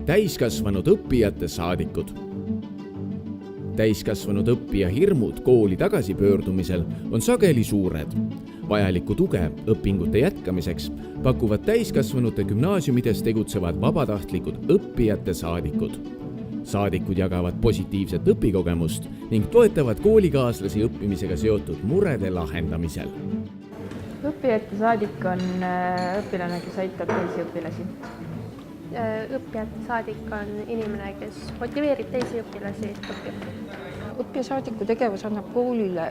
täiskasvanud õppijate saadikud. Täiskasvanud õppija hirmud kooli tagasipöördumisel on sageli suured. Vajalikku tuge õpingute jätkamiseks pakuvad täiskasvanute gümnaasiumides tegutsevad vabatahtlikud õppijate saadikud. Saadikud jagavad positiivset õpikogemust ning toetavad koolikaaslasi õppimisega seotud murede lahendamisel. Õppijate saadik on õpilane, kes aitab teisi õpilasi. Õppijate saadik on inimene, kes motiveerib teisi õpilasi õppima. Õppijasaadiku tegevus annab koolile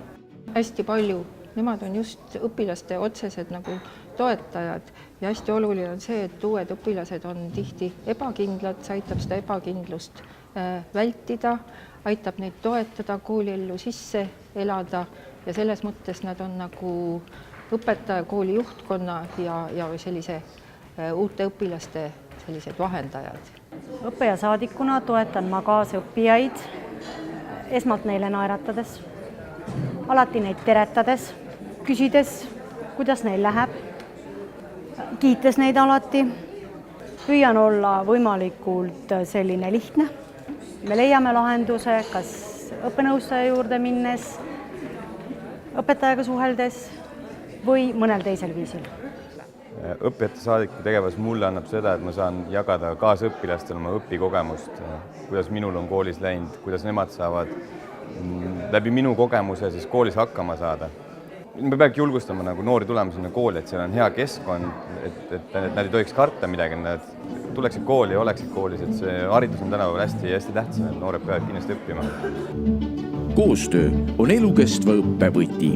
hästi palju. Nemad on just õpilaste otsesed nagu toetajad ja hästi oluline on see, et uued õpilased on tihti ebakindlad, see aitab seda ebakindlust vältida, aitab neid toetada, kooliellu sisse elada ja selles mõttes nad on nagu õpetaja, kooli juhtkonna ja sellise uute õpilaste sellised vahendajad. Õppijasaadikuna toetan ma kaasõppijaid esmalt neile naeratades, alati neid teretades, küsides, kuidas neil läheb, kiites neid alati. Püüan olla võimalikult selline lihtne. Me leiame lahenduse, kas õppenõustaja juurde minnes, õpetajaga suheldes või mõnel teisel viisil. Õppijate saadiku tegevus mulle annab seda, et ma saan jagada kaasõpilastele oma õpikogemust, kuidas minul on koolis läinud, kuidas nemad saavad läbi minu kogemuse siis koolis hakkama saada. Me peabki julgustama nagu noori tulema sinna kooli, et seal on hea keskkond, et nad ei tohiks karta midagi, nad tuleksid kooli ja oleksid koolis, et see haridus on tänapäeval hästi tähtsam, et noored peavad kindlasti õppima. Koostöö on elukestva õppe võti.